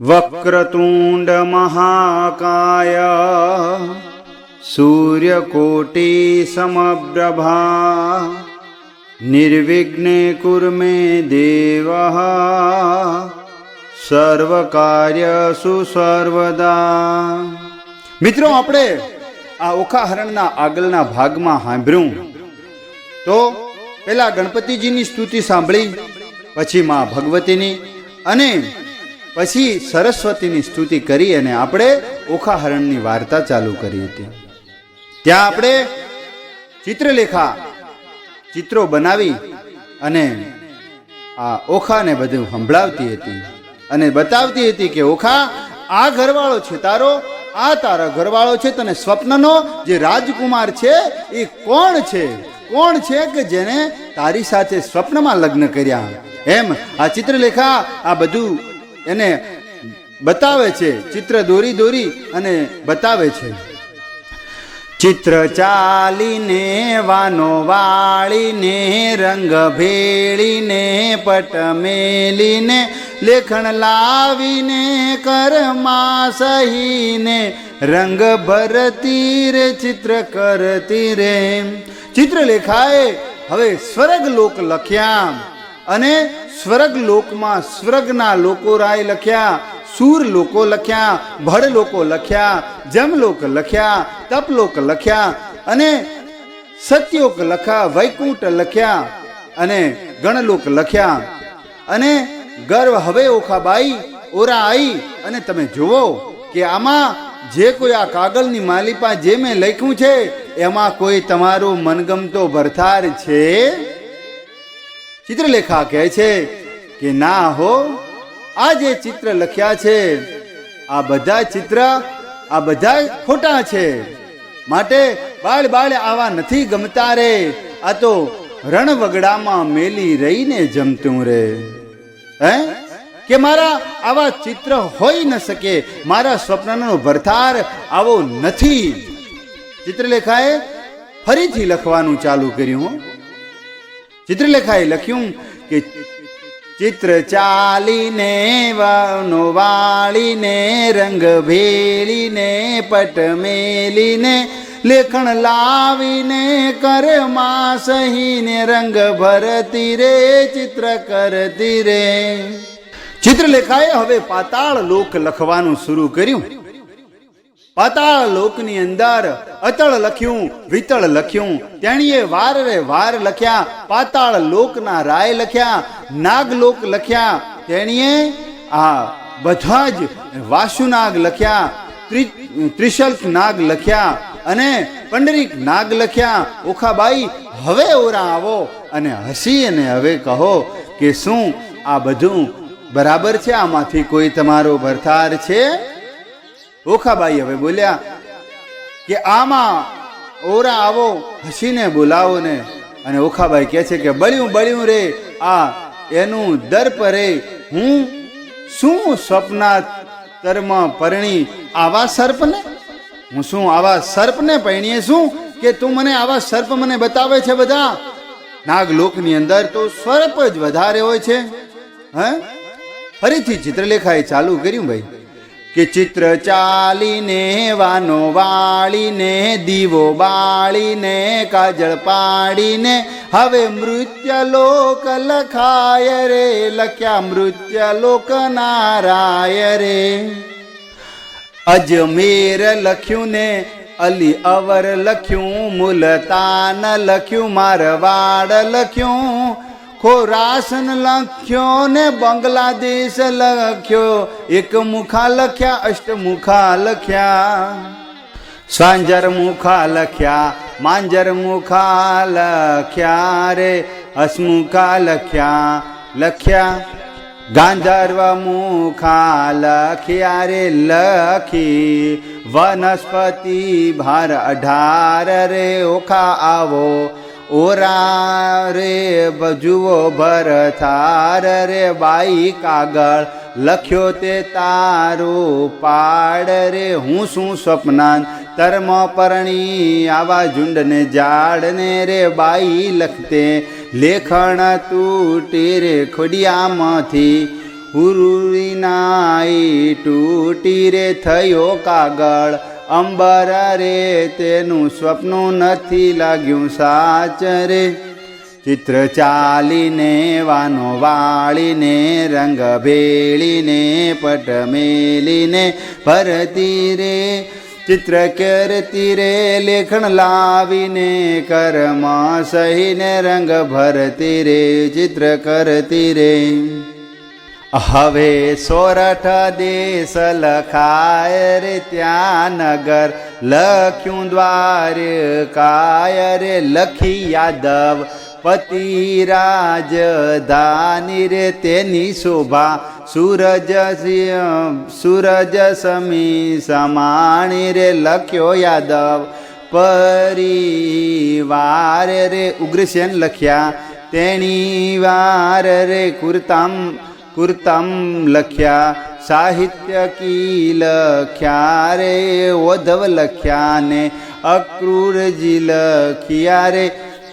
વક્રતુંડ મહાકાય સૂર્યકોટી સમપ્રભા નિર્વિઘ્ને કુરુ મે દેવ સર્વકાર્યસુ સર્વદા। મિત્રો, આપણે આ ઓખાહરણના આગળના ભાગમાં સાંભળ્યું તો પેલા ગણપતિજીની સ્તુતિ સાંભળી, પછી માં ભગવતીની અને પછી સરસ્વતીની સ્તુતિ કરી અને આપણે ઓખાહરણની વાર્તા ચાલુ કરી હતી। ત્યાં આપણે ચિત્રલેખા ચિત્રો બનાવી અને આ ઓખાને બધું સંભળાવતી હતી અને બતાવતી હતી કે ઓખા, આ ઘરવાળો છે તારો, આ તારા ઘરવાળો છે, તને સ્વપ્નનો જે રાજકુમાર છે એ કોણ છે, કોણ છે કે જેને તારી સાથે સ્વપ્નમાં લગ્ન કર્યા, એમ આ ચિત્રલેખા આ બધું એને બતાવે છે, ચિત્ર દોરી દોરી અને બતાવે છે। ચિત્ર ચાલીને વાનો વાળીને રંગ ભેળીને પટ મેલીને લેખણ લાવીને કરમાં સહીને રંગ ભરતી રે ચિત્ર કરતી રે। ચિત્રલેખાએ હવે સ્વર્ગલોક લખ્યા અને સ્વર્ગલોકમાં સ્વર્ગના લોકો રાય લખ્યા, સૂર લોકો લખ્યા, ભડ લોકો લખ્યા, જમલોક લખ્યા, તપલોક લખ્યા અને સત્યોક લખ્યા, વૈકુંઠ લખ્યા અને ગણલોક લખ્યા। અને ગર્વ હવે ઓખાબાઈ ઓરા આવી અને તમે જુઓ કે આમાં જે કોઈ આ કાગળની માલિપા જે મેં લખ્યું છે એમાં કોઈ તમારો મનગમતો ભરથાર છે? ચિત્રલેખા કહે છે કે ના હો, આ જે ચિત્ર લખ્યા છે આ બધા ચિત્ર આ બધા ખોટા છે, માટે બાળ બાળ આવા નથી ગમતા રે, આ તો રણવગડામાં મેલી રહીને જમતું રે। હે કે મારા આવા ચિત્ર હોઈ ન શકે, મારા સ્વપ્નનો ભરથાર આવો નથી। ચિત્રલેખાએ ફરીથી લખવાનું ચાલુ કર્યું। ચિત્રલેખાએ લખ્યું કે ચિત્ર ચાલીને વાનો વાળીને રંગ ભેળીને પટ મેલીને લેખણ લાવીને કરમાં સહીને રંગ ભરતી રે ચિત્ર કરતી રે। ચિત્રલેખાએ હવે પાતાળ લોક લખવાનું શરૂ કર્યું। પાતાળ લોકની અંદર અતળ લખ્યું, વિતળ લખ્યું, તેણીએ વાર રે વાર લખ્યા, પાતાળ લોકના રાય લખ્યા, નાગલોક લખ્યા, તેણીએ આ બધા જ વાસુનાગ લખ્યા, ત્રિશલ્ક નાગ લખ્યા અને પંડરીક નાગ લખ્યા। ઓખાબાઈ હવે ઓરા આવો અને હસી અને હવે કહો કે શું આ બધું બરાબર છે, આમાંથી કોઈ તમારો ભરથાર છે? ઓખાબાઈ હવે બોલ્યા કે આમાં ઓરા આવો, હસીને બોલાવો ને। અને ઓખાબાઈ કહે છે કે બળ્યું બળ્યું રે આ એનું દર્પ રે, હું શું સ્વપ્નાતરમાં પરણી આવા સર્પને, હું શું આવા સર્પને પરણીએ શું કે તું મને આવા સર્પ મને બતાવે છે? બધા નાગલોકની અંદર તો સર્પ જ વધારે હોય છે। હે ફરીથી ચિત્રલેખાએ ચાલુ કર્યું ભાઈ કે ચિત્ર ચાલીને વાનો વાળીને દીવો બાળીને કાજળ પાડીને હવે મૃત્યલોક લખાય રે, લખ્યા મૃત્યલોક નારાય રે। અજમેર લખ્યું ને અલી અવર લખ્યું, મુલતાન લખ્યું, મારવાડ લખ્યું, ખોરાસન લખ્યો ને બાંગ્લાદેશ લખ્યો, એક મુખા લખ્યા, અષ્ટમુખા લખ્યા, સ્વાંજર મુખા લખ્યા, માંજર મુખા લખ્યા રે, હસમુખા લખ્યા, લખ્યા ગાંધર્વ મુખા લખ્યા રે, લખી વનસ્પતિ ભાર 18 રે। ઓખા આવો ઓરા રે બજુઓ ભરથાર રે, બાઈ કાગળ લખ્યો તે તારું પાડ રે, હું શું સ્વપ્નાન તર્મ પરણી આવા ઝુંડને ઝાડને રે, બાઈ લખતે લેખણ તૂટી રે ખોડિયામાંથી હુરુરી નાઈ તૂટી રે થયો કાગળ અંબર રે તેનું સ્વપ્ન નથી લાગ્યું સાચ રે ચિત્ર ચાલીને વાનો વાળીને રંગ ભેળીને પટ મેલીને ભરતી રે ચિત્ર કરતી રે લેખણ લાવીને કર્મ સહીને રંગ ભરતી રે ચિત્ર કરતી રે હવે સોરઠ દેશ લખાય રે ત્યાં નગર લખ્યું દ્વારકાય રે લખી યાદવ પતિ રાજધાની રે તેની શોભા સૂરજ સમી સમાણી રે લખ્યો યાદવ પરિવાર રે ઉગ્રસેન લખ્યા તેણી વાર રે કુર્તમ લખ્યા સાહિત્ય કી લખ્યા રે ઓધવ લખ્યા ને અક્રૂરજી લખ્યા રે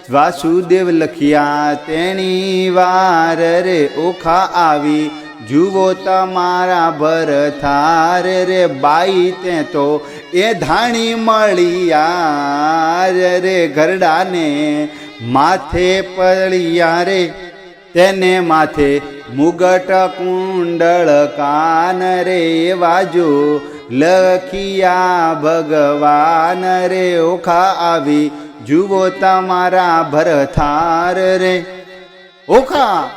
વાસુદેવ લખ્યા તેણી વાર રે ઓખા આવી જુઓ તમારા ભરથાર રે બાઈ તે તો એ ધાણી મળિયા રે ગરડાને માથે પડ્યા રે તેને માથે મુગટ કુંડળ કાન રે વાજો લખિયા ભગવાન રે ઓખા આવી જુઓ તમારા ભરથાર રે ઓખા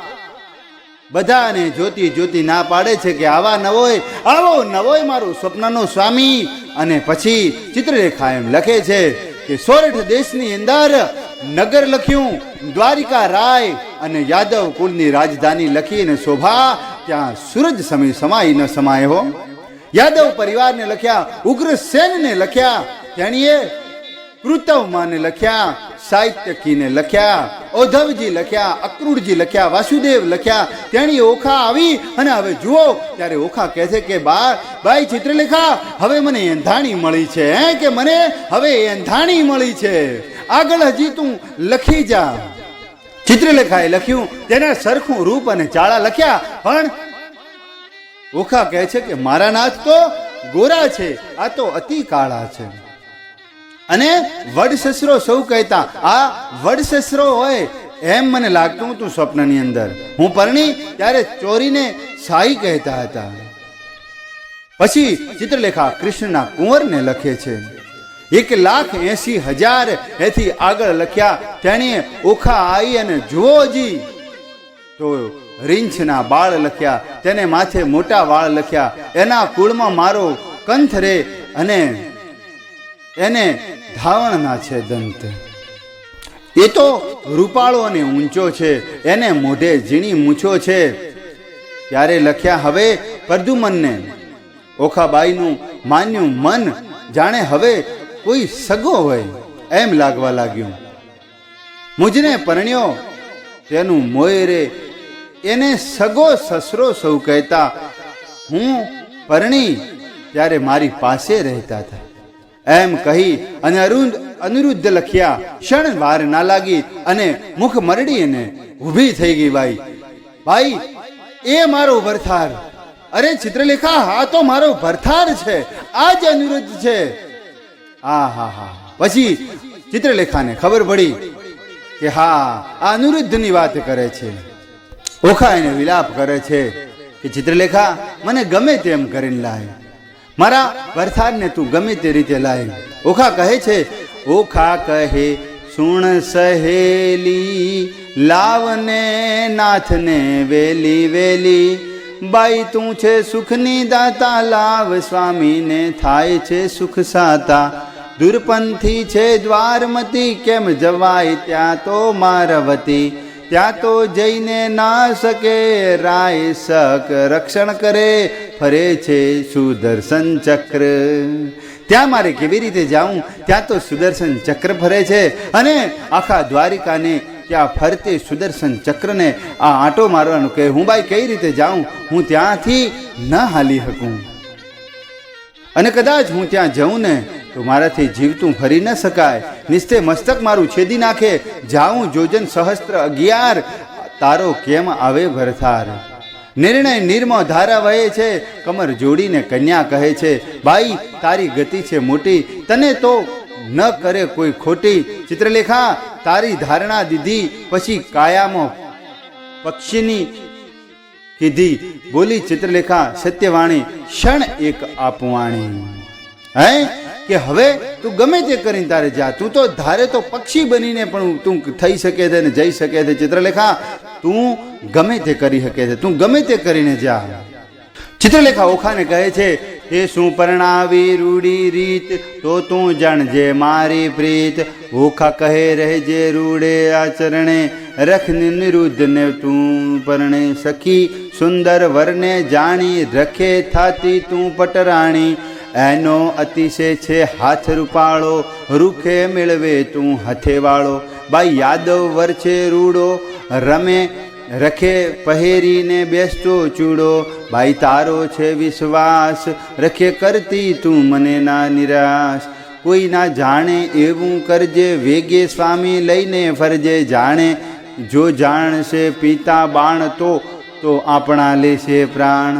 બધાને જોતી જોતી ના પાડે છે કે આવો નવોય મારું સ્વપ્નનો સ્વામી અને પછી ચિત્રલેખા એમ લખે છે કે સોરઠ દેશની અંદર નગર લખ્યું દ્વારિકા રાય અને યાદવ કુળની રાજધાની લખીને શોભા ત્યાં સૂરજ સમય સમાય ન સમાય હો યાદવ પરિવારને લખ્યા ઉગ્રસેનને લખ્યા તેણીએ કૃતવમાને લખ્યા સાહિત્યકીને લખ્યા ઓધવજી લખ્યા અક્રૂરજી લખ્યા વાસુદેવ લખ્યા તેણી ઓખા આવી અને હવે જુઓ ત્યારે ઓખા કહે છે કે બાઈ ચિત્રલેખા હવે મને એંધાણી મળી છે કે મને હવે એંધાણી મળી છે આગળ હજી તું લખી જા ચિત્રલેખાએ લખ્યું તેના સરખું રૂપ અને ચાળા લખ્યા પણ ઓખા કહે છે કે મારા નાથ તો ગોરા છે આ તો અતિ કાળા છે અને વડસસરો સૌ કહેતા આ વડસસરો હોય એમ મને લાગતું હતું સ્વપ્નની અંદર હું પરણી ત્યારે ચોરીને સાઈ કહેતા હતા પછી ચિત્રલેખા કૃષ્ણના કુંવરને લખે છે 1,80,000 એથી આગળ લખ્યા તેણીએ ઓખા આવી અને જુઓજી તો રીંછના બાળ લખ્યા તેને માથે મોટા વાળ લખ્યા એના કુળમાં મારો કંથ રે અને એને ધાવણના છે દંત એ તો રૂપાળો અને ઊંચો છે એને મોઢે ઝીણી મૂછો છે ત્યારે લખ્યા હવે પરદુમનને ઓખાબાઈનું માન્યું મન જાણે હવે કોઈ સગો હોય એમ લાગવા લાગ્યું મુજને પરણ્યો તેનું મોય રે એને સગો સસરો સૌ કહેતા હું પરણી ત્યારે મારી પાસે રહેતા હતા એમ કહી અને અનિરુદ્ધ લખ્યા ક્ષણ વાર ના લાગી અને મુખ મરડી અને ઊભી થઈ ગઈ ભાઈ એ મારો ભરથાર અરે ચિત્રલેખા આ તો મારો ભરથાર છે આ જ અનિરુદ્ધ છે હા પછી ચિત્રલેખાને ખબર પડી કે હા આ અનિરુદ્ધની વાત કરે છે ઓખા એને વિલાપ કરે છે કે ચિત્રલેખા મને ગમે તેમ કરીને લાય મારા ભરથારને તું ગમે તે રીતે લાય ઓખા કહે છે ઓખા કહે સુણ સહેલી લાવને નાથને વેલી વેલી બાઈ તું છે સુખની દાતા લાવ સ્વામીને થાય છે સુખ સાતા દુર્પંથી છે દ્વારમતી કેમ જવાય ત્યાં તો મારવતી ત્યાં તો જઈને ના શકે રાય સક રક્ષણ કરે ફરે છે સુદર્શન ચક્ર ત્યાં મારે કેવી રીતે જાઉં ત્યાં તો સુદર્શન ચક્ર ફરે છે અને આખા દ્વારિકાને ત્યાં ફરતે સુદર્શન ચક્રને આ આંટો મારવાનું કે હું ભાઈ કઈ રીતે જાઉં હું ત્યાંથી ન હાલી શકું અને કદાચ હું ત્યાં જઉં ને તો મારાથી જીવતું ફરી ન શકાય નિસ્તે મસ્તક મારું છેદી નાખે જાઉં જોજન સહસ્ત્ર 11 તારો કેમ આવે ભરથાર નિર્ણય નિર્મો ધારા વહે છે, કમર જોડીને કન્યા કહે છે, બાઈ તારી ગતિ છે મોટી, તને તો ન કરે કોઈ ખોટી. ચિત્રલેખા તારી ધારણા દીધી, પછી કાયામાં પક્ષીની કીધી, બોલી ચિત્રલેખા સત્યવાણી, ક્ષણ એક આપવાણી. હે કે હવે તું ગમે તે કરીને તારે જા, તું તો ધારે તો પક્ષી બનીને પણ તું થઈ શકે છે ને જઈ શકે છે. ચિત્રલેખા તું ગમે તે કરી શકે છે, તું ગમે તે કરીને જા. ચિત્રલેખા ઓખાને કહે છે, એ શું પરણાવી રૂડી રીત, તો તું જાણજે મારી પ્રીત. ઓખા કહે રહેજે રૂડે આચરણે, રખ નિરુદ્ધ ને તું પરણે. સખી સુંદર વરને જાણી, રખે થાતી તું પટરાણી. એનો અતિશય છે હાથ રૂપાળો, રૂખે મેળવે તું હથેવાળો. બાઈ યાદવ વર છે રૂડો, રમે રખે પહેરીને બેસતો ચૂડો. બાઈ તારો છે વિશ્વાસ, રખે કરતી તું મને ના નિરાશ. કોઈ ના જાણે એવું કરજે, વેગે સ્વામી લઈને ફરજે. જાણે જો જાણશે પિતા બાણ, તો આપણા લેશે પ્રાણ.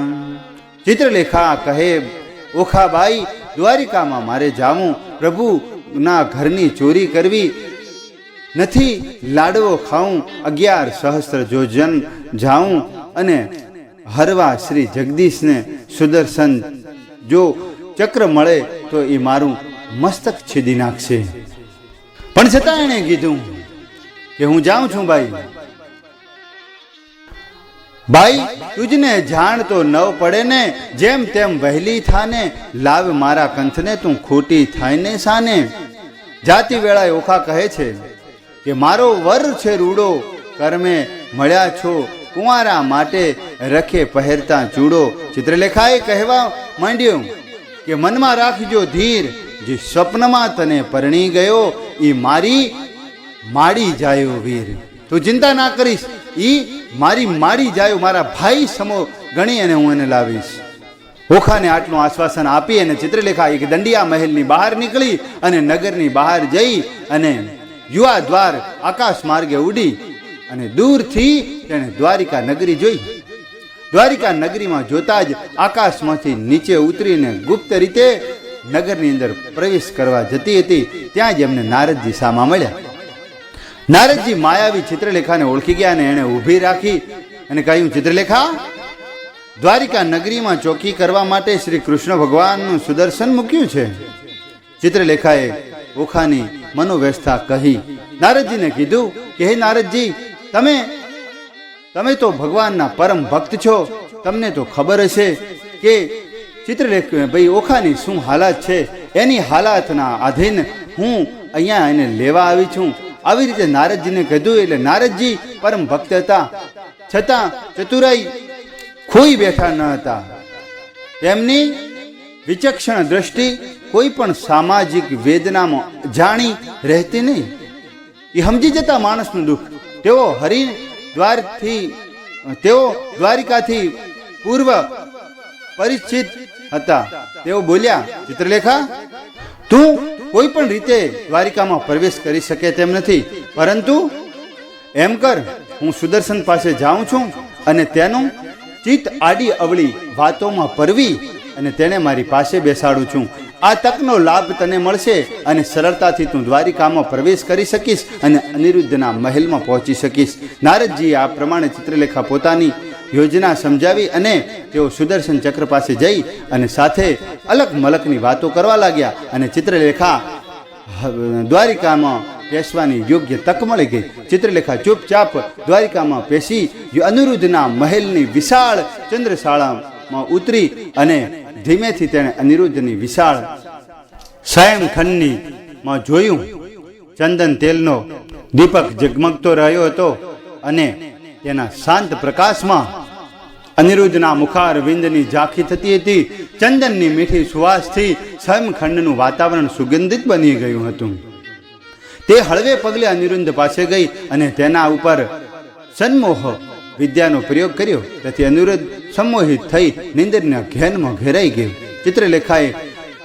ચિત્રલેખા કહે, ઓખાબાઈ દ્વારિકામાં મારે જાવું, પ્રભુના ઘરની ચોરી કરવી નથી, લાડવો ખાઉં, 11 સહસ્ત્ર જોજન જાઉં, અને હરવા શ્રી જગદીશને સુદર્શન જો ચક્ર મળે તો એ મારું મસ્તક છેદી નાખશે. પણ છતાં એણે કીધું કે હું જાઉં છું બાઈ. બાઈ તુજને જાણ તો નવ પડે ને, જેમ તેમ વહેલી થાને, લાવ મારા કંથને તું ખોટી થાય ને સાને. જાતિ વેળાએ ઓખા કહે છે કે મારો વર છે રૂડો, કર્મે મળ્યા છો કુંવારા માટે, રખે પહેરતા ચૂડો. ચિત્રલેખાએ કહેવા માંડ્યો કે મનમાં રાખજો ધીર, જે સ્વપ્નમાં તને પરણી ગયો, એ મારી માડી જાયો વીર. તું ચિંતા ના કરીશ, ઈ મારી માડી જાયો, મારા ભાઈ સમો ગણી અને હું એને લાવીશ. ઓખાને આટલું આશ્વાસન આપી અને ચિત્રલેખા એક દંડિયા મહેલની બહાર નીકળી અને નગરની બહાર જઈ અને યુવા દ્વાર આકાશ માર્ગે ઉડી અને દૂરથી તેણે દ્વારિકા નગરી જોઈ. દ્વારિકા નગરીમાં જોતા જ આકાશમાંથી નીચે ઉતરીને ગુપ્ત રીતે નગરની અંદર પ્રવેશ કરવા જતી હતી. ત્યાં જ એમને નારદજી સામા મળ્યા. નારદજી માયાવી ચિત્રલેખાને ઓળખી ગયા અને એણે ઊભી રાખી અને કહ્યું, ચિત્રલેખા, દ્વારિકા નગરીમાં ચોકી કરવા માટે શ્રી કૃષ્ણ ભગવાનનું સુદર્શન મૂક્યું છે. ચિત્રલેખાએ ઓખાની મનોવ્યસ્થા કહી. નારદજીને કીધું કે હે નારદજી, તમે તો ભગવાનના પરમ ભક્ત છો, તમને તો ખબર હશે કે ચિત્રલેખ ભાઈ ઓખાની શું હાલાત છે. એની હાલાતના આધીન હું અહીંયા એને લેવા આવી છું. આવી રીતે નારદજીને કીધું. એટલે નારદજી પરમ ભક્ત હતા, છતાં ચતુરાઈ ખોઈ બેઠા ન હતા. તેમની વિચક્ષણ દ્રષ્ટિ કોઈ પણ સામાજિક વેદનામાં જાણી રહેતી નહીં. એ સમજી જતા માણસનું દુઃખ. તેઓ દ્વારિકાથી પૂર્વ પરિચિત હતા. તેઓ બોલ્યા, ચિત્રલેખા, તું કોઈ પણ રીતે દ્વારિકામાં પ્રવેશ કરી શકે તેમ નથી, પરંતુ એમ કર, હું સુદર્શન પાસે જાઉં છું અને તેનું ચિત્ત આડી અવળી વાતોમાં પરવી અને તેને મારી પાસે બેસાડું છું. આ તકનો લાભ તને મળશે અને સરળતાથી તું દ્વારિકામાં પ્રવેશ કરી શકીશ અને અનિરુદ્ધના મહેલમાં પહોંચી શકીશ. નારદજી આ પ્રમાણે ચિત્રલેખા પોતાની યોજના સમજાવી અને તેઓ સુદર્શન ચક્ર પાસે જઈ અને સાથે અલગ મલકની વાતો કરવા લાગ્યા. અને ચિત્રલેખા દ્વારિકામાં પેશવાની યોગ્ય તક મળી ગઈ. ચિત્રલેખા ચૂપચાપ દ્વારિકામાં પેશી અનિરુદ્ધના મહેલની વિશાળ ચંદ્રશાળામાં ઉતરી અને ધીમેથી તેણે અનિરુદ્ધની વિશાળ શયનખંડની માં જોયું. ચંદન તેલનો દીપક ઝગમગતો રહ્યો હતો અને તેના શાંત પ્રકાશમાં અનિરુદ્ધના મુખાર વિંદની ઝાંખી થતી હતી. ચંદનની મીઠી સુવાસથી શયનખંડનું વાતાવરણ સુગંધિત બની ગયું હતું. તે હળવે પગલે અનિરુદ્ધ પાસે ગઈ અને તેના ઉપર સન્મોહ વિદ્યાનો પ્રયોગ કર્યો. તેથી અનિરુદ્ધ સંમોહિત થઈ નિંદરના ઘેનમાં ઘેરાઈ ગયું. ચિત્રલેખાએ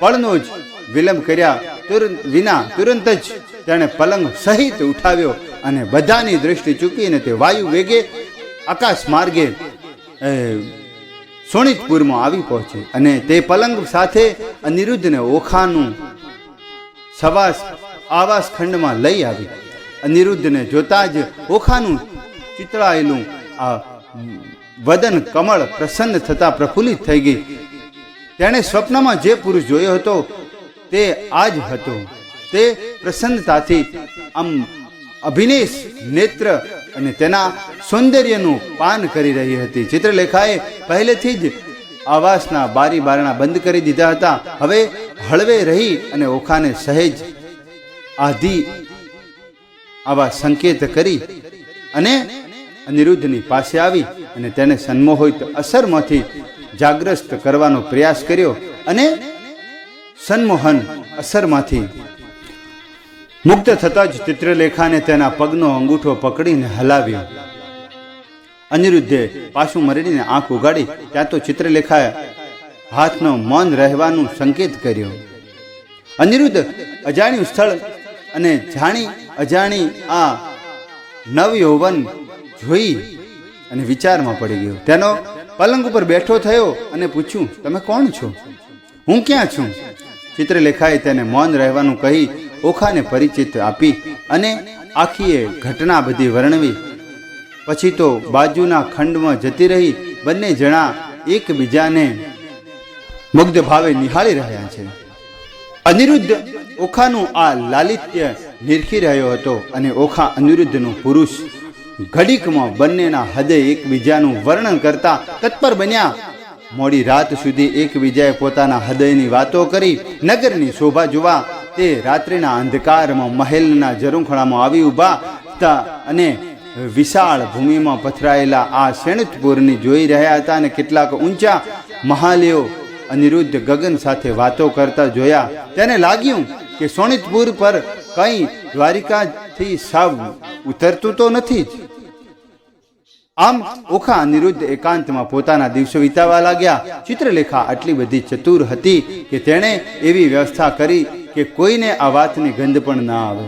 પળનો જ વિલંબ કર્યા તુરંત જ તેણે પલંગ સહિત ઉઠાવ્યો અને બધાની દૃષ્ટિ ચૂકીને તે વાયુ વેગે આકાશ માર્ગે શોણિતપુરમાં આવી પહોંચી અને તે પલંગ સાથે અનિરુદ્ધને ઓખાનું આવાસ ખંડમાં લઈ આવી. અનિરુદ્ધને જોતા જ ઓખાનું ચિતરાયેલું આ વદન કમળ પ્રસન્ન થતા પ્રફુલ્લિત થઈ ગઈ. તેણે સ્વપ્નમાં જે પુરુષ જોયો હતો તે આ જ હતો. તે પ્રસન્નતાથી આમ અભિનેશ નેત્ર અને તેના સૌંદર્યનું પાન કરી રહી હતી. ચિત્રલેખાએ પહેલેથી જ આવાસના બારી બારણા બંધ કરી દીધા હતા. હવે હળવે રહી અને ઓખાને સહેજ આધી આવા સંકેત કરી અને અનિરુદ્ધની પાસે આવી અને તેને સન્મોહિત અસરમાંથી જાગ્રસ્ત કરવાનો પ્રયાસ કર્યો અને સન્મોહન અસરમાંથી મુક્ત થતા જ ચિત્રલેખાને તેના પગનો અંગૂઠો પકડીને હલાવ્યો. અનિરુદ્ધે પાછું મરડીને આંખ ઉગાડી. ત્યાં તો ચિત્રલેખાએ હાથનો મૌન રહેવાનું સંકેત કર્યો. અનિરુદ્ધ અજાણ્યું સ્થળ અને જાણી અજાણી આ નવયૌવન જોઈ અને વિચારમાં પડી ગયો. તેનો પલંગ ઉપર બેઠો થયો અને પૂછ્યું, તમે કોણ છો? હું ક્યાં છું? ચિત્રલેખાએ તેને મૌન રહેવાનું કહી ઓખાને પરિચિત આપી અને આખીએ ઘટના બધી વર્ણવી. પછી તો બાજુના ખંડમાં જતી રહી. બંને જણા એકબીજાને મુગ્ધ ભાવે નિહાળી રહ્યા છે. અનિરુદ્ધ ઓખાનું આ લાલિત્ય નિરખી રહ્યો હતો અને ઓખા અનિરુદ્ધનું પુરુષ. ઘડીકમાં બંનેના હૃદય એકબીજાનું વર્ણન કરતા તત્પર બન્યા. મોડી રાત સુધી એકબીજાએ પોતાના હૃદયની વાતો કરી. નગરની શોભા જોવા તે રાત્રિના અંધકારમાં મહેલના ઝરૂખડામાં આવી ઊભા હતા અને વિશાળ ભૂમિમાં પથરાયેલા આ શેણિતપુરની જોઈ રહ્યા હતા. અને કેટલાક ઊંચા મહાલીઓ અનિરુદ્ધ ગગન સાથે વાતો કરતા જોયા. તેને લાગ્યું કે શોણિતપુર પર કંઈ દ્વારિકાથી સાવ ઉતરતું તો નથી જ. આમ ઓખા અનિરુદ્ધ એકાંતમાં પોતાના દિવસો વિતાવવા લાગ્યા. ચિત્રલેખા આટલી બધી ચતુર હતી કે તેણે એવી વ્યવસ્થા કરી કે કોઈને આ વાતની ગંધ પણ ના આવે.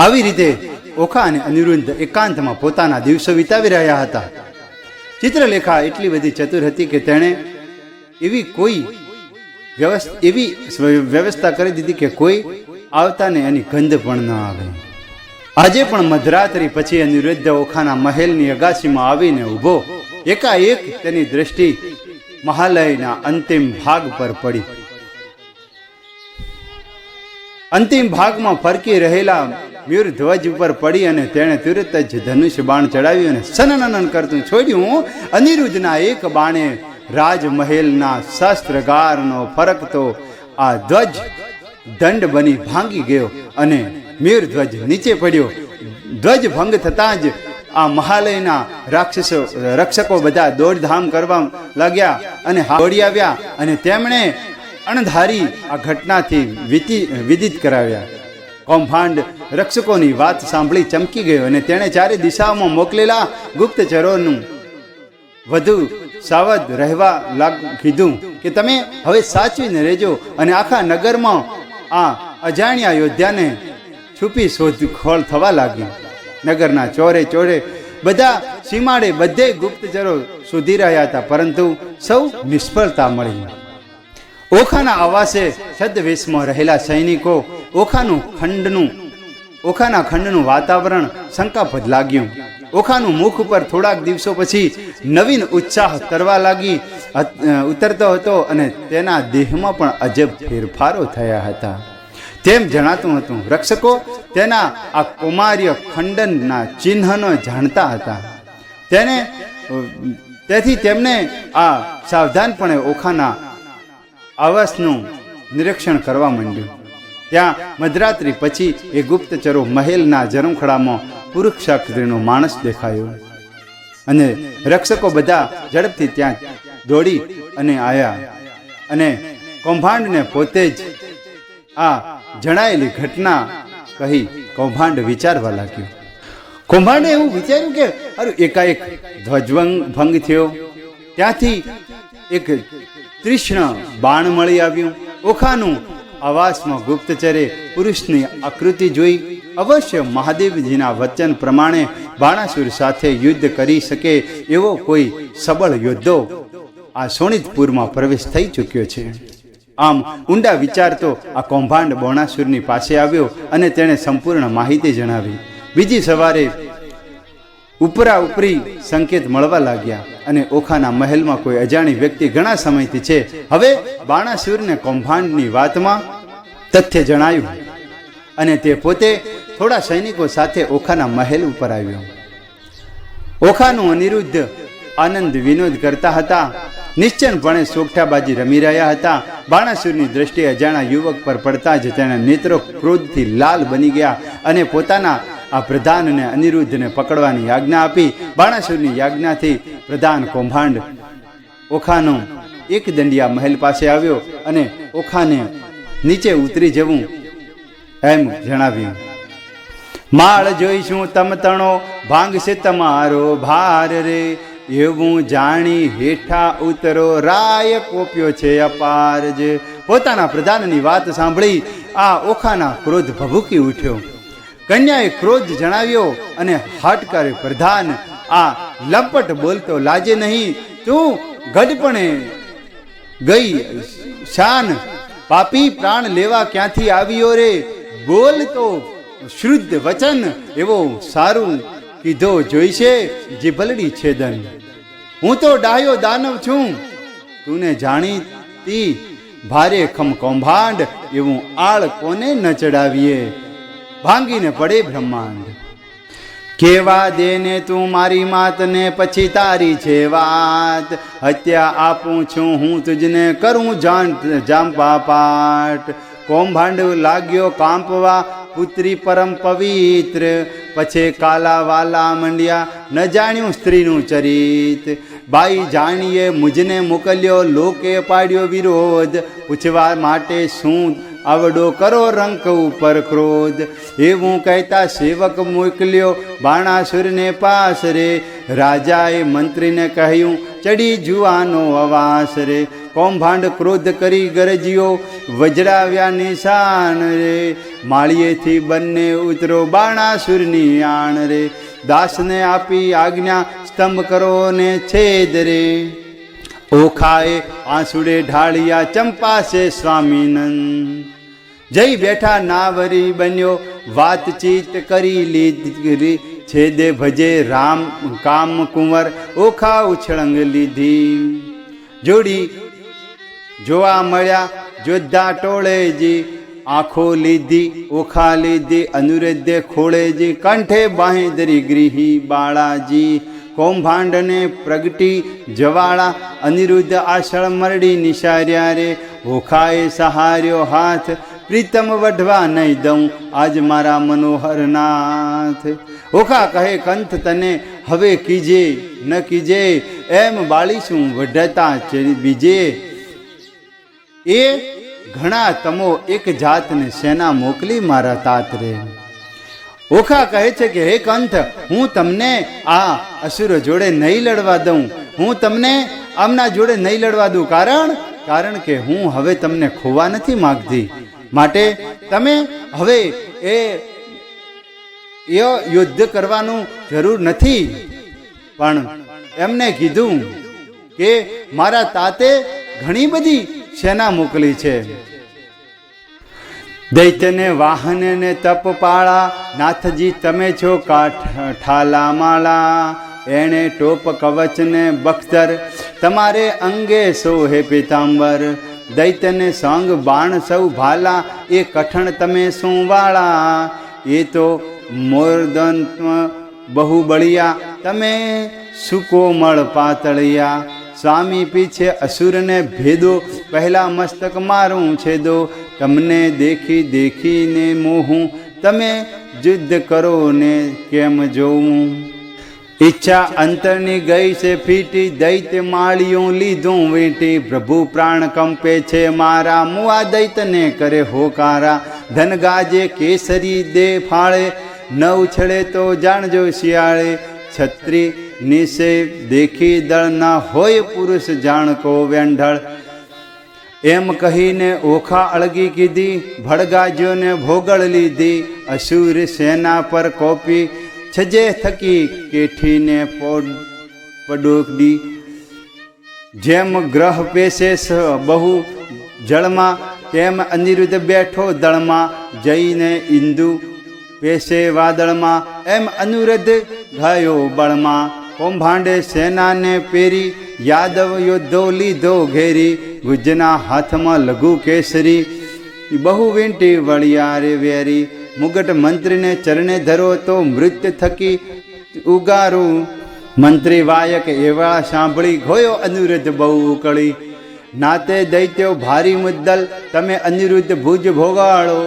આવી રીતે ઓખા અને અનિરુદ્ધ એકાંતમાં પોતાના દિવસો વિતાવી રહ્યા હતા. ચિત્રલેખા એટલી બધી ચતુર હતી કે તેણે એવી વ્યવસ્થા કરી દીધી કે કોઈ આવતાને એની ગંધ પણ ન આવે. આજે પણ મધરાત્રિ પછી અનિરુદ્ધ ઓખાના મહેલની અગાશીમાં આવીને ઊભો. એકાએક તેની દ્રષ્ટિ મહાલયના અંતિમ ભાગ પર પડી. અંતિમ ભાગમાં ફરકી રહેલા મ્યુર ધ્વજ ઉપર પડી અને તેણે તુરત જ ધનુષ્ય બાણ ચડાવ્યું અને સનનનન કરતું છોડ્યું. અનિરુદ્ધના એક બાણે રાજમહેલના શસ્ત્રગારનો ફરકતો આ ધ્વજ દંડ બની ભાંગી ગયો અને મ્યુર ધ્વજ નીચે પડ્યો. ધ્વજ ભંગ થતાં જ આ મહાલયના રક્ષકો બધા દોડધામ કરવા લાગ્યા અને દોડી આવ્યા અને તેમણે અણધારી આ ઘટનાથી વિદિત કરાવ્યા. કૌભાંડ રક્ષકોની વાત સાંભળી ચમકી ગયો અને તેણે ચારે દિશાઓમાં મોકલેલા ગુપ્તચરોનું વધુ સાવધ રહેવા કીધું કે તમે હવે સાચવીને રહેજો અને આખા નગરમાં આ અજાણ્યા યોદ્ધાને છુપી શોધખોળ થવા લાગી. નગરના ચોરે ચોરે બધા સીમાડે બધે ગુપ્તચરો શોધી રહ્યા હતા, પરંતુ સૌ નિષ્ફળતા મળી. ઓખાના આવાસે છદ્મવેશમાં રહેલા સૈનિકો ઓખાના ખંડનું વાતાવરણ શંકાસ્પદ લાગ્યું. ઓખાનું મુખ ઉપર થોડાક દિવસો પછી નવીન ઉત્સાહ ઉતરતો હતો અને તેના દેહમાં પણ અજબ ફેરફારો થયા હતા તેમ જણાતું હતું. રક્ષકો તેના આ કૌમાર્ય ખંડનના ચિહ્નનો જાણતા હતા. તેથી તેમને આ સાવધાનપણે ઓખાના આવાસનું નિરીક્ષણ કરવા માંડ્યું. ત્યાં મધરાત્રિ પછી એ ગુપ્તચરો મહેલના ઝરૂખડામાં પુરુષાકૃતિનો માણસ દેખાયો અને રક્ષકો બધા ઝડપથી ત્યાં દોડી અને આવ્યા અને કૌભાંડને પોતે જ આ જણાયેલી ઘટના કહી કૌભાંડ વિચારવા લાગ્યો. કૌભાંડે એવું વિચાર્યું કે અરે એકાએક ધ્વજભંગ થયો. ત્યાંથી એક તીક્ષ્ણ બાણ મળી આવ્યું. ઓખાનું આવાસમાં ગુપ્તચરે પુરુષની આકૃતિ જોઈ. અવશ્ય મહાદેવજીના વચન પ્રમાણે બાણાસુર સાથે યુદ્ધ કરી શકે એવો કોઈ સબળ યોદ્ધો આ શોણિતપુરમાં પ્રવેશ થઈ ચૂક્યો છે. આમ ઊંડા વિચારતો આ કૌભાંડ બાણાસુરની પાસે આવ્યો અને તેણે સંપૂર્ણ માહિતી જણાવી. બીજી સવારે ઉપરા ઉપરી સંકેત મળવા લાગ્યા અને ઓખાના મહેલમાં કોઈ અજાણી વ્યક્તિ ઘણા સમયથી છે. હવે બાણાસુરને કૌભાંડની વાતમાં તથ્ય જણાયું અને તે પોતે થોડા સૈનિકો સાથે ઓખાના મહેલ ઉપર આવ્યો. ઓખાનું અનિરુદ્ધ આનંદ વિનોદ કરતા હતા. નિશ્ચિતપણે સોગઠાબાજી રમી રહ્યા હતા. બાણાસુરની દ્રષ્ટિએ અજાણા યુવક પર પડતા જ તેના નેત્રો ક્રોધથી લાલ બની ગયા અને પોતાના આ પ્રધાનને અનિરુદ્ધને પકડવાની આજ્ઞા આપી. બાણાસુરની આજ્ઞાથી પ્રધાન કૌભાંડ ઓખાનો એક દંડિયા મહેલ પાસે આવ્યો અને ઓખાને નીચે ઉતરી જવું એમ જણાવ્યું. માળ જોઈશું તમ તણો ભાંગશે તમારો ભાર રે, એવું જાણી હેઠા ઉતરો રાય કોપ્યો છે અપાર જે. પોતાના પ્રધાનની વાત સાંભળી આ ઓખાના ક્રોધ ભભૂકી ઉઠ્યો. કન્યાએ ક્રોધ જણાવ્યો અને હાટકારે પ્રધાન આ લંપટ બોલતો લાજે નહીં, તું ગઢપણે ગઈ શાન પાપી પ્રાણ લેવા ક્યાંથી આવ્યો રે, બોલ તો શુદ્ધ વચન એવો સારું કીધો જોઈશે જીભલડી છેદન. હું તો ડાહ્યો દાનવ છું, તુને જાણીતી ભારે ખમ કૌભાંડ, એવું આળ કોને ન ચડાવીએ, ભાંગીને પડે બ્રહ્માંડ. કેવા દેને તું મારી માતને પછી તારી છે વાત, હત્યા આપું છું હું તુજને કરું જાંપા પાટ. કૌભાંડ લાગ્યો કાંપવા પુત્રી પરમ પવિત્ર, પછી કાલા વાલા મંડ્યા ન જાણ્યું સ્ત્રીનું ચરિત. બાઈ જાણીએ મુજને મોકલ્યો લોકે પાડ્યો વિરોધ, પૂછવા માટે શું આવડો કરો રંક ઉપર ક્રોધ. એવું કહેતા સેવક મોકલ્યો બાણાસુરને પાસ રે, રાજાએ મંત્રીને કહ્યું ચડી જુવાનો અવાસ રે. કૌભાંડ ક્રોધ કરી ગરજ્યો વજરાવ્યા નિશાન રે, માળીએથી બંને ઉતરો બાણાસુરની આણ રે. દાસને આપી આજ્ઞા સ્તંભ કરો ને છેદ રે, ઓખાએ આંસુડે ઢાળિયા ચંપાશે સ્વામીનંદ. જઈ બેઠા નાવરી બન્યો વાતચીત કરી લીધી, છેદે ભજે રામ કામ કુંવર ઓખા ઉછળંગ લીધી. જોડી જોવા મળ્યા જોધા ટોળેજી, આંખો લીધી ઓખા લીધી અનુરુદ્ધે ખોળેજી, કંઠે બાહેદરી ગૃહી બાળાજી. કૌભાંડને પ્રગટી જવાળા અનિરુદ્ધ આશળ મરડી નિશાર્યા રે, ઓખાએ સહાર્યો હાથ પ્રીતમ વઢવા નહીં દઉં આજ મારા મનોહર નાથ. ઓખા કહે કંથ તને હવે કીજે ન કીજે, એમ બાળીશું વઢતા બીજે. એ ઘણા તમો એક જાતને સેના મોકલી મારા તાત રે. ઓખા કહે છે કે હે કંથ, હું તમને આ અસુર જોડે નહીં લડવા દઉં, હું તમને આમના જોડે નહીં લડવા દઉં. કારણ કે હું હવે તમને ખોવા નથી માગતી, માટે તમે હવે એ યુદ્ધ કરવાનું જરૂર નથી. પણ એમને કીધું કે મારા તાતે ઘણી બધી સેના મોકલી છે. દૈત્યને વાહન ને તપ પાળા, નાથજી તમે છો ઠાલા માળા. એણે ટોપ કવચ ને બખ્તર, તમારે અંગે સોહે પીતાંબર. દૈત્યને સંગ બાણ સૌ ભાલા, એ કઠણ તમે શું વાળા. એ તો મોરદંત્વ બહુ બળિયા, તમે સુકોમળ પાતળિયા. સ્વામી પીછે અસુરને ભેદો, પહેલા મસ્તક મારું છેદો. તમને દેખી દેખીને મોહું, તમે યુદ્ધ કરો ને કેમ જોવું. ઈચ્છા અંતરની ગઈ છે ફીટી, દૈત્ય માળિયું લીધું વીંટી. પ્રભુ પ્રાણ કંપે છે મારા, મુઆ દૈત્યને કરે હોકારા. ધન ગાજે કેસરી દે ફાળે, ન ઉછળે તો જાણજો શિયાળે. છત્રી નિશે દેખી દળ, ના હોય પુરુષ જાણકો વેંઢળ. એમ કહીને ઓખા અળગી કીધી, ભડગાજ્યોને ભોગળ લીધી. અસુર સેના પર કોપી છજે થકી કેઠીને પડોકડી જેમ ગ્રહ પેશે બહુ જળમાં તેમ અનિરુદ્ધ બેઠો દળમાં જઈને ઇન્દુ પેશે વાદળમાં એમ અનુરુદ્ધ ગયો બળમાં કૌભાંડે સેનાને પેરી યાદવ યોદ્ધો લીધો ઘેરી ગુજના હાથમાં લઘુ કેસરી બહુ વીંટી વળિયા રે વેરી મુગટ મંત્રીને ચરણે ધરો તો મૃત્યુ થકી ઉગારું મંત્રી વાયક એવા સાંભળી ગયો અનિરુદ્ધ બહુ ઉકળી નાતે દૈત્યો ભારી મુદ્દલ તમે અનિરુદ્ધ ભુજ ભોગાળો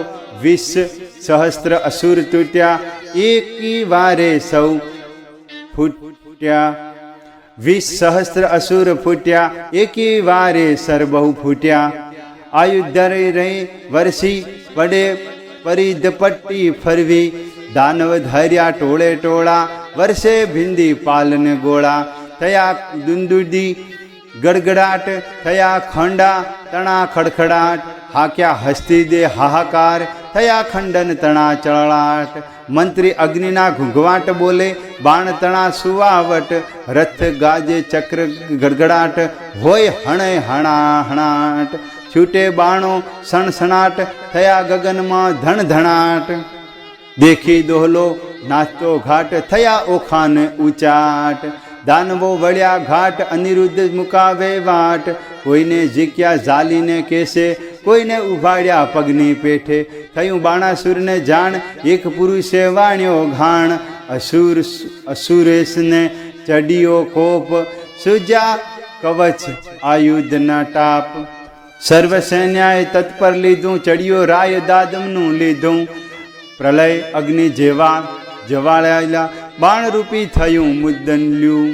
20,000 અસુર તૂટ્યા એકી વારે સૌ ફૂટ્યા 20,000 અસુર ફૂટ્યા એકી વારે સર બહુ ફૂટ્યા આયુધ રહી વરસી પડે પરિધ પટ્ટી ફરવી દાનવ ધર્યા ટોળે ટોળા વર્ષે ભિંદી પાલને ગોળા થયા દુંદુદી ગડગડાટ થયા ખંડા તણા ખડખડાટ હાક્યા હસ્તી દે હાહાકાર થયા ખંડન તણા ચળાટ મંત્રી અગ્નિના ઘૂંઘવાટ બોલે બાણ તણા સુવાવટ રથ ગાજે ચક્ર ગડગડાટ હોય હણે હણાહણાટ છૂટે બાણો સણસણાટ થયા ગગનમાં ધણધણાટ દેખી દોહલો નાચતો ઘાટ થયા ઓખાને ઊંચાટ દાનવો વળ્યા ઘાટ અનિરુદ્ધ મુકાવે વાટ કોઈને ઝીક્યા ઝાલીને કેસે કોઈને ઉભાડ્યા પગની પેઠે થયું બાણાસુરને જાણ એક પુરુષે વાણ્યો ઘાણ અસુરેશને ચડિયો કોપ સુજા કવચ આયુધના ટાપ સર્વ સૈન્યાએ તત્પર લીધું ચડિયો રાય દાદમનું લીધું પ્રલય અગ્નિ જેવા જવાળાયેલા બાણરૂપી થયું મુદ્દલ્યું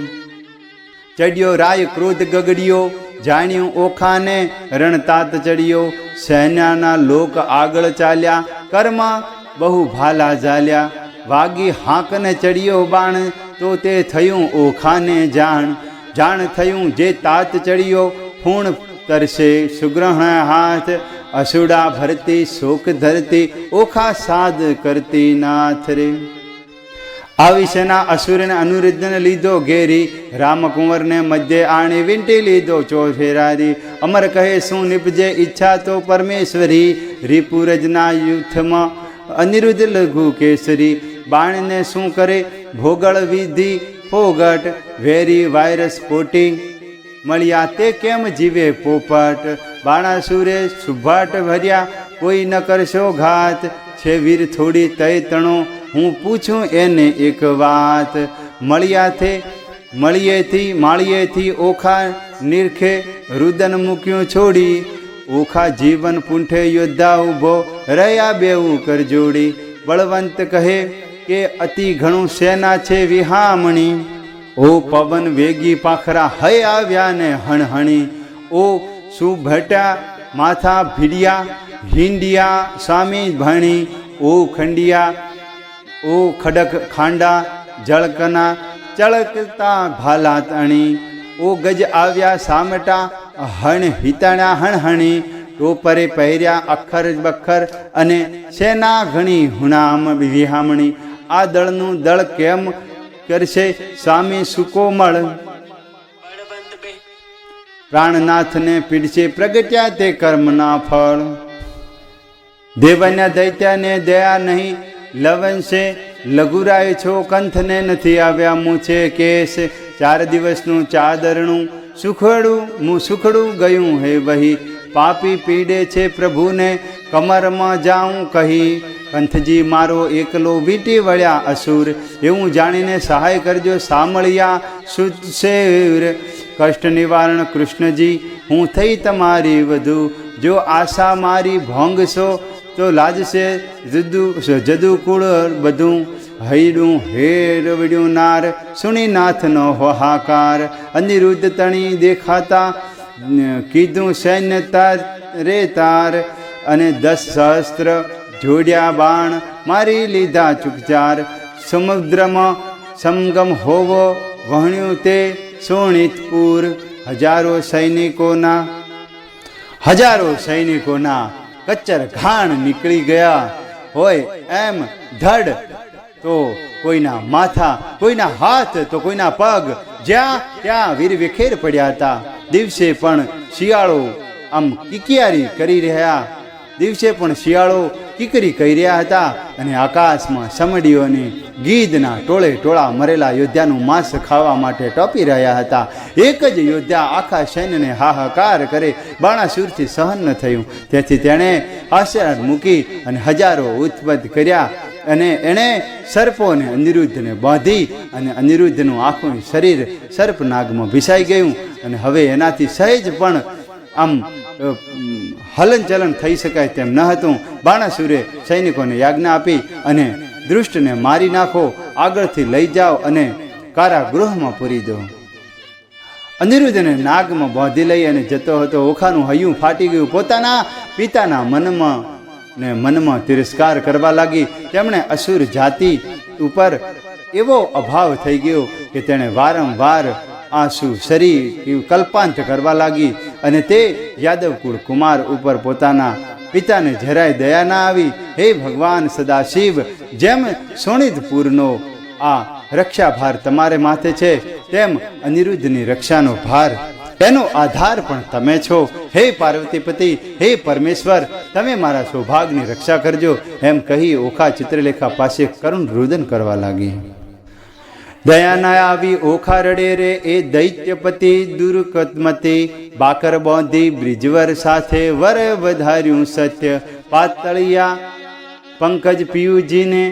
ચડ્યો રાય ક્રોધ ગગડ્યો જાણ્યું ઓખાને રણતાત ચડ્યો સૈન્યના લોક આગળ ચાલ્યા કર્મા બહુ ભાલા ઝાલ્યા વાગી હાંકને ચડ્યો બાણ તો તે થયું ઓખાને જાણ થયું જે તાત ચડ્યો ફૂણ તરસે સુગ્રહણ હાથ અસુડા ભરતી શોક ધરતી ઓખા સાદ કરતી નાથ રે આવી સેના અસુરને અનિરુદ્ધને લીધો ઘેરી રામકુંવરને મધ્ય આણી વીંટી લીધો ચો ફેરારી અમર કહે શું નિપજે ઈચ્છા તો પરમેશ્વરી રીપુરજના યુથમાં અનિરુદ્ધ લઘુ કેસરી બાણને શું કરે ભોગળ વિધિ ફોગટ વેરી વાયરસ પોટી મળ્યા તે કેમ જીવે પોપટ બાણાસુરે સુભાટ ભર્યા કોઈ ન કરશો ઘાત છે વીર થોડી તય તણો હું પૂછું એને એક વાત માળિયેથી ઓખા નિરખે રુદન મૂક્યું છોડી ઓખા જીવન પૂંઠે યોદ્ધા ઊભો રહ્યા બેવું કરજોડી બળવંત કહે કે અતિ ઘણું સેના છે વિહામણી ઓ પવન વેગી પાખરા હય આવ્યા ને હણહણી ઓ શું ભટ્યા માથા ભીડિયા હિંડિયા સ્વામી ભણી ઓ ખંડિયા ઓ ખડક ખાંડા જળકના ચળકતા ભાલા તણી ઓ ગજ આવ્યા સામટા હણ હિતણા હણહણી ટોપરે પહેર્યા અખર બખર અને સેના ઘણી હુણામ વિહામણી આ દળનું દળ કેમ કરશે સ્વામી સુકોમળ પ્રાણનાથને પીડશે પ્રગટ્યા તે કર્મના ફળ દેવન્ય દૈત્યને દયા નહીં લવંશે લઘુરાય છો કંથને નથી આવ્યા મૂછે કેસ 4 દિવસનું ચાદરણું સુખડું ગયું હે વહી પાપી પીડે છે પ્રભુને કમરમાં જાઉં કહી કંથજી મારો એકલો વીંટી વળ્યા અસુર એવું જાણીને સહાય કરજો સામળિયા સુશેર કષ્ટ નિવારણ કૃષ્ણજી હું થઈ તમારી વધુ જો આશા મારી ભોંગશો તો લાજશે જદુકુળ બધું હૈડું હેરવડ્યું નાર સુણી નાથનો હાહાકાર અનિરુદ્ધ તણી દેખાતા કીધું સૈન્ય તાર રે તાર અને 10,000 જોડ્યા બાણ મારી લીધા ચૂકચાર સમુદ્રમાં સમગમ હોવો વહણ્યું તે સોણિતપુર હજારો સૈનિકોના કચ્ચર ઘાણ નીકળી ગયા હોય એમ ધડ તો કોઈના માથા, કોઈના હાથ તો કોઈના પગ, જ્યાં ત્યાં વીર વિખેર પડ્યા હતા. દિવસે પણ શિયાળો આમ કિકિયારી કરી રહ્યા, દિવસે પણ શિયાળો કિકરી કહી રહ્યા હતા, અને આકાશમાં સમડીઓની ગીધના ટોળે ટોળા મરેલા યોદ્ધાનું માંસ ખાવા માટે ટોપી રહ્યા હતા. એક જ યોદ્ધા આખા સૈન્યને હાહાકાર કરે, બાણાસુરથી સહન ન થયું. તેથી તેણે આશીર્વાદ મૂકી અને હજારો ઉત્પત્ત કર્યા, અને એણે સર્પોને અનિરુદ્ધને બાંધી, અને અનિરુદ્ધનું આખું શરીર સર્પનાગમાં ભીસાઈ ગયું, અને હવે એનાથી સહેજ પણ આમ હલનચલન થઈ શકાય તેમ ન હતું. બાણાસુરે સૈનિકોને યાજ્ઞા આપી અને દૃષ્ટને મારી નાખો, આગળથી લઈ જાઓ અને કારાગૃહમાં પૂરી દો. અનિરુદ્ધને નાગમાં બાંધી લઈ અને જતો હતો. ઓખાનું હૈયું ફાટી ગયું. પોતાના પિતાના મનમાં તિરસ્કાર કરવા લાગી. તેમણે અસુર જાતિ ઉપર એવો અભાવ થઈ ગયો કે તેણે વારંવાર આંસુ શરીર કલ્પાંત કરવા લાગી, અને તે યાદવ કુળ કુમાર ઉપર પોતાના પિતાને જરાય દયા ના આવી. હે ભગવાન સદાશિવ, જેમ શોણિતપુરનો આ રક્ષાભાર તમારે માથે છે, તેમ અનિરુદ્ધની રક્ષાનો ભાર, એનો આધાર પણ તમે છો. હે પાર્વતીપતિ, હે પરમેશ્વર, તમે મારા સૌભાગ્યની રક્ષા કરજો. એમ કહી ઓખા ચિત્રલેખા પાસે કરુણ રુદન કરવા લાગી. દયા ના આવી ઓખા રડે રે એ દૈત્યપતિ દુર્કતમતી, બાકર બાંધી બ્રિજવર સાથે વર વધાર્યું સત્ય. પાતળિયા પંકજ પિયુજીને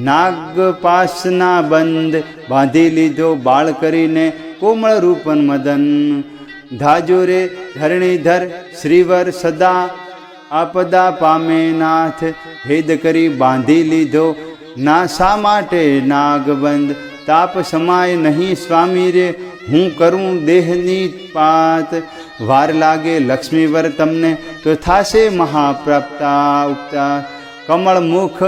નાગપાસના બંધ, બાંધી લીધો બાળ કરીને કોમળ રૂપન મદન. ધાજો રે ધરણીધર શ્રીવર સદા, આપદા પામે નાથ, ભેદ કરી બાંધી લીધો ના શા માટે નાગબંધ. તાપ સમાય નહીં સ્વામી રે, હું કરું દેહની પાત. વાર લાગે લક્ષ્મીવર તમને તો થાશે મહાપ્રાપ્તા ઉપતા. કમળ મુખ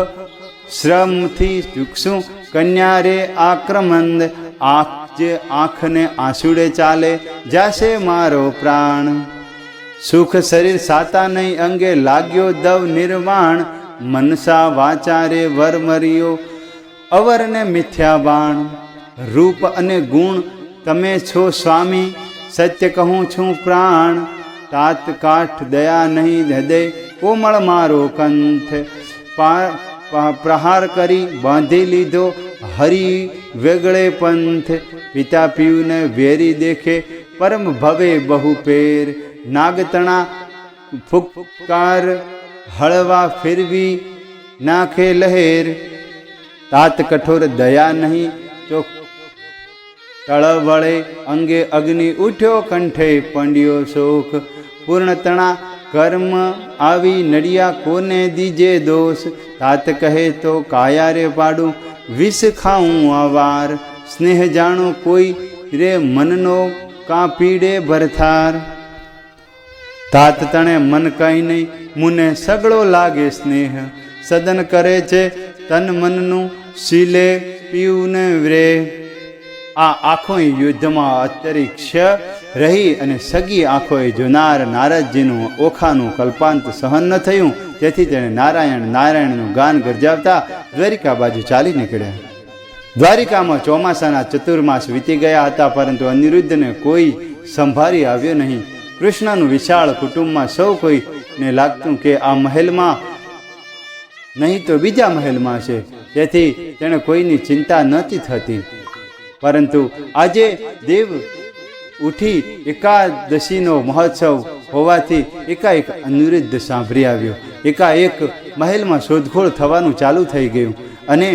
શ્રમથી ચૂકશું કન્યા રે આક્રમંદ, આંખને આંસુડે ચાલે જાશે મારો પ્રાણ. સુખ શરીર સાતા નહીં અંગે લાગ્યો દવ નિર્વાણ, મનસા વાચા રે વર મર્યો અવરને મિથ્યા બાણ. રૂપ અને ગુણ તમે છો સ્વામી, સત્ય કહું છું પ્રાણ. તાત કાઠ દયા નહીં હૃદય કોમળ મારો કંથ, પ્રહાર કરી બાંધી લીધો હરી વેગળે પંથ. પિતા પિયુને વેરી દેખે પરમ ભવે બહુ પેર, નાગતણા ફુક્કાર હળવા ફેરવી નાખે લહેર. તાત કઠોર દયા નહીં તો તળવળે અંગે અગ્નિ ઉઠ્યો કંઠે પંડ્યો શોક. પૂર્ણતણા કર્મ આવી નડિયા કોને દીજે દોષ, તાત કહે તો કાયા રે પાડું વિષ ખાઉં આવાર. સ્નેહ જાણો કોઈ રે મનનો કાં પીડે ભરથાર. તાત તણે મન કઈ નહીં મુને સગળો લાગે સ્નેહ, સદન કરે છે તન મનનું શીલે પીવું રે. આ આંખોએ યુદ્ધમાં અંતરિક્ષ રહી અને સગી આંખોએ જોનાર નારદજીનું ઓખાનું કલ્પાંત સહન ન થયું. તેથી તેણે નારાયણ નારાયણનું ગાન ગરજાવતા દ્વારિકા બાજુ ચાલી નીકળ્યા. દ્વારિકામાં ચોમાસાના ચતુર્માસ વીતી ગયા હતા, પરંતુ અનિરુદ્ધને કોઈ સંભાળી આવ્યો નહીં. કૃષ્ણનું વિશાળ કુટુંબમાં સૌ કોઈને લાગતું કે આ મહેલમાં નહીં તો બીજા મહેલમાં છે, તેથી તેણે કોઈની ચિંતા નહોતી થતી. પરંતુ આજે દેવ ઉઠી એકાદશીનો મહોત્સવ હોવાથી એકાએક અનિરુદ્ધ સાંભળી આવ્યો. એકાએક મહેલમાં શોધખોળ થવાનું ચાલુ થઈ ગયું અને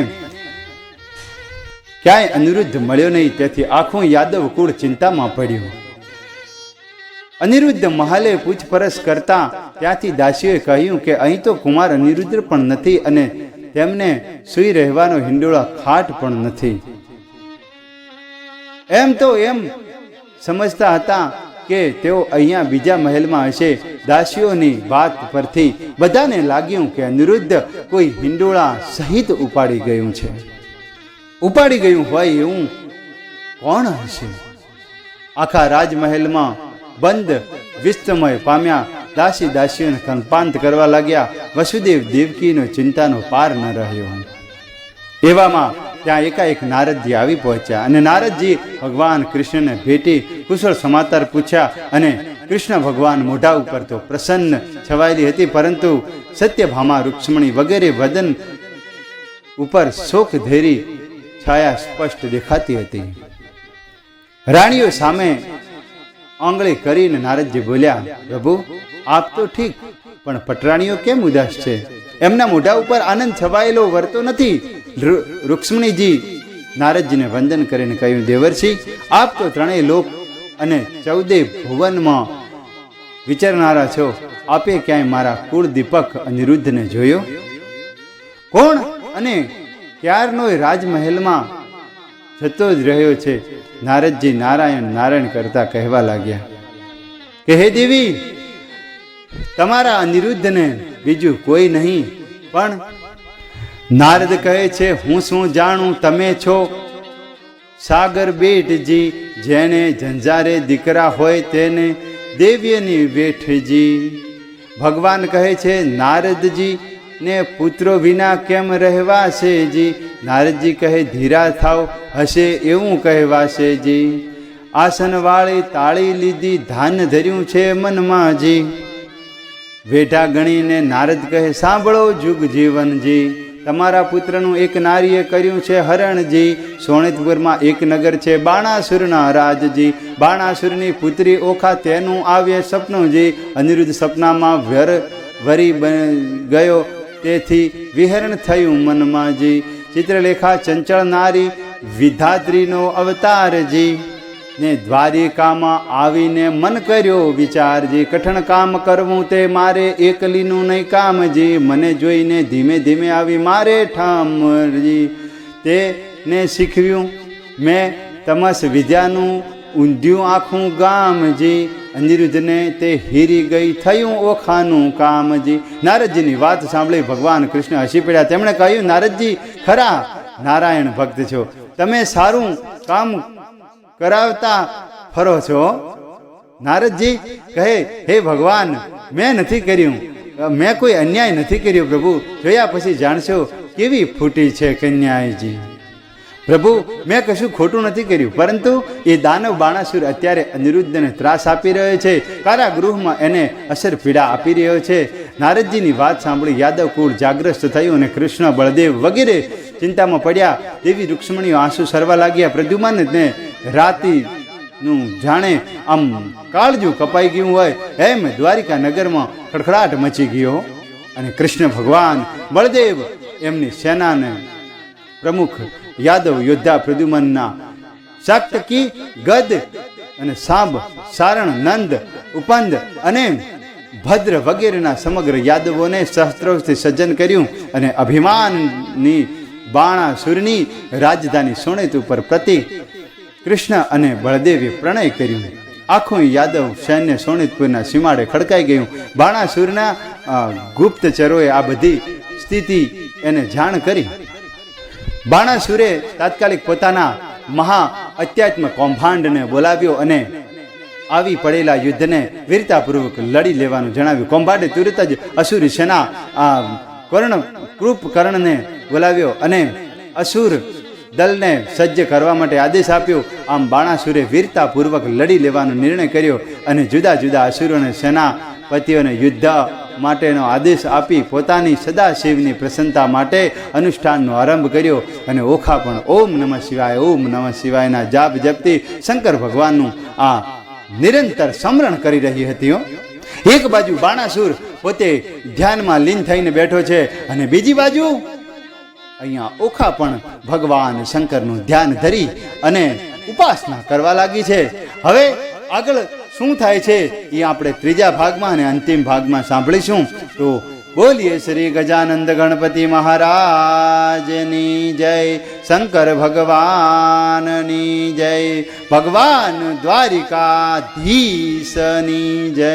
ક્યાંય અનિરુદ્ધ મળ્યો નહીં. તેથી આખું યાદવ કુળ ચિંતામાં પડ્યું. અનિરુદ્ધ મહાલે પૂછપરછ કરતા ત્યાંથી દાસીઓએ કહ્યું કે અહીં તો કુમાર અનિરુદ્ધ પણ નથી અને તેમને સૂઈ રહેવાનો હિંડોળા ખાટ પણ નથી. એમ તો એમ સમજતા હતા કે તેઓ અહીંયા બીજા મહેલમાં હશે. દાસીઓની વાત પરથી બધાને લાગ્યું કે અનિરુદ્ધ કોઈ હિંડોળા સહિત ઉપાડી ગયું છે. ઉપાડી ગયું હોય એવું કોણ હશે? આખા રાજમહેલમાં બંધ વિસ્તમય પામ્યા. દાસી દાસીઓને કલ્પાંત કરવા લાગ્યા. વસુદેવ દેવકીનો ચિંતાનો પાર ન રહ્યો. એવામાં ત્યાં એકાએક નારદજી આવી પહોંચ્યા અને નારદજી ભગવાન કૃષ્ણને ભેટી કુશળ સમાચાર પૂછ્યા અને કૃષ્ણ ભગવાન મોઢા ઉપર તો પ્રસન્ન છવાયેલી હતી, પરંતુ સત્યભામા, રૂક્ષ્મણી વગેરે વદન ઉપર શોક ધેરી છાયા સ્પષ્ટ દેખાતી હતી. રાણીઓ સામે આંગળી કરીને નારદજી બોલ્યા, પ્રભુ આપ તો ઠીક, પણ પટરાણીઓ કેમ ઉદાસ છે? એમના મોઢા ઉપર આનંદ છવાયેલો વર્તો નથી. રૂક્ષ્મણીજી નારદજીને વંદન કરીને કહ્યું, દેવર્ષિ આપ તો ત્રણેય લોક અને 14 ભુવનમાં વિચરનારા છો. આપે ક્યાંય મારા કુળ દીપક અનિરુદ્ધને જોયો? કોણ અને ક્યારનો રાજમહેલમાં જતો જ રહ્યો છે? નારદજી નારાયણ નારાયણ કરતા કહેવા લાગ્યા કે હે દેવી, તમારા અનિરુદ્ધને બીજું કોઈ નહીં. પણ નારદ કહે છે, હું શું જાણું, તમે છો સાગર બેટજી, જેને ઝંઝારે દીકરા હોય તેને દેવ્યની વેઠજી. ભગવાન કહે છે, નારદજી ને પુત્રો વિના કેમ રહેવાશે જી? નારદજી કહે, ધીરા થાવ, હશે એવું કહેવાશે જી. આસન વાળી તાળી લીધી, ધાન ધર્યું છે મનમાં જી. વેઢા ગણીને નારદ કહે, સાંભળો જુગ જીવનજી, તમારા પુત્રનું એક નારીએ કર્યું છે હરણજી. સોણેતપુરમાં એક નગર છે બાણાસુરના રાજજી. બાણાસુરની પુત્રી ઓખા, તેનું આવે સપનુંજી. અનિરુદ્ધ સપનામાં વરી ગયો, તેથી વિહરણ થયું મનમાંજી. ચિત્રલેખા ચંચળ નારી, વિધાત્રીનો અવતારજી. ને દ્વારિકામાં આવીને મન કર્યો વિચારજી. કઠણ કામ કરવું તે મારે એકલીનું નહીં કામજી. મને જોઈને ધીમે ધીમે આવી મારે ઠામજી. તેને શીખવ્યું મેં તમસ વિદ્યાનું ઊંધ્યું આખું ગામજી. અનિરુદ્ધને તે હીરી ગઈ, થયું ઓખાનું કામજી. નારદજીની વાત સાંભળી ભગવાન કૃષ્ણ હસી પડ્યા. તેમણે કહ્યું, નારદજી ખરા નારાયણ ભક્ત છો, તમે સારું કામ કરાવતા ફરો છો. નારદજી કહે, હે ભગવાન, મેં નથી કર્યું, મેં કોઈ અન્યાય નથી કર્યો પ્રભુ. જોયા પછી જાણશો કેવી ફૂટી છે કન્યાજી. પ્રભુ મેં કશું ખોટું નથી કર્યું, પરંતુ એ દાનવ બાણાસુર અત્યારે અનિરુદ્ધને ત્રાસ આપી રહ્યો છે. કારાગૃહમાં એને અસર પીડા આપી રહ્યો છે. નારદજીની વાત સાંભળી યાદવ કુળ જાગ્રસ્ત થયું અને કૃષ્ણ, બળદેવ વગેરે ચિંતામાં પડ્યા. દેવી રૂક્ષ્મણીઓ આંસુ સરવા લાગ્યા. પ્રદ્યુમ્નને રાતીનું જાણે આમ કાળજું કપાઈ ગયું હોય એમ દ્વારિકા નગરમાં ખડખડાટ મચી ગયો. અને કૃષ્ણ ભગવાન, બળદેવ, એમની સેનાને પ્રમુખ યાદવ યોદ્ધા પ્રદ્યુમ્નના સાક્તકી, ગદ અને સાંબ, સારણ, નંદ, ઉપંદ અને ભદ્ર વગેરેના સમગ્ર યાદવોને શસ્ત્રોથી સજ્જન કર્યું અને અભિમાનની બાણાસુરની રાજધાની સોણેત ઉપર પ્રતિ કૃષ્ણ અને બળદેવે પ્રણય કર્યું. આખું યાદવ સૈન્ય સોણેતપુરના સીમાડે ખડકાઈ ગયું. બાણાસુરના ગુપ્તચરોએ આ બધી સ્થિતિ એને જાણ કરી. બાણાસુરે તાત્કાલિક પોતાના મહા અત્યાત્મ કૌભાંડને બોલાવ્યો અને આવી પડેલા યુદ્ધને વીરતાપૂર્વક લડી લેવાનું જણાવ્યું. કૌભાંડે તુરત જ અસુર સેના કૃપકર્ણને બોલાવ્યો અને અસુર દલને સજ્જ કરવા માટે આદેશ આપ્યો. આમ બાણાસુરે વીરતાપૂર્વક લડી લેવાનો નિર્ણય કર્યો અને જુદા જુદા અસુરોને સેનાપતિઓને યુદ્ધ માટેનો આદેશ આપી પોતાની સદાશિવની પ્રસન્નતા માટે અનુષ્ઠાનનો આરંભ કર્યો. અને ઓખા પણ ઓમ નમઃ શિવાય, ઓમ નમઃ શિવાયના જાપ જપતી શંકર ભગવાનનું આ નિરંતર સ્મરણ કરી રહી હતી. એક બાજુ બાણાસુર પોતે ધ્યાનમાં લીન થઈને બેઠો છે અને બીજી બાજુ અહીંયા ઓખા પણ ભગવાન શંકરનું ધ્યાન ધરી અને ઉપાસના કરવા લાગી છે. હવે આગળ શું થાય છે એ આપણે ત્રીજા ભાગમાં અને અંતિમ ભાગમાં સાંભળીશું. તો બોલીએ શ્રી ગજાનંદ ગણપતિ મહારાજની જય, શંકર ભગવાનની જય, ભગવાન દ્વારિકાધીશની જય.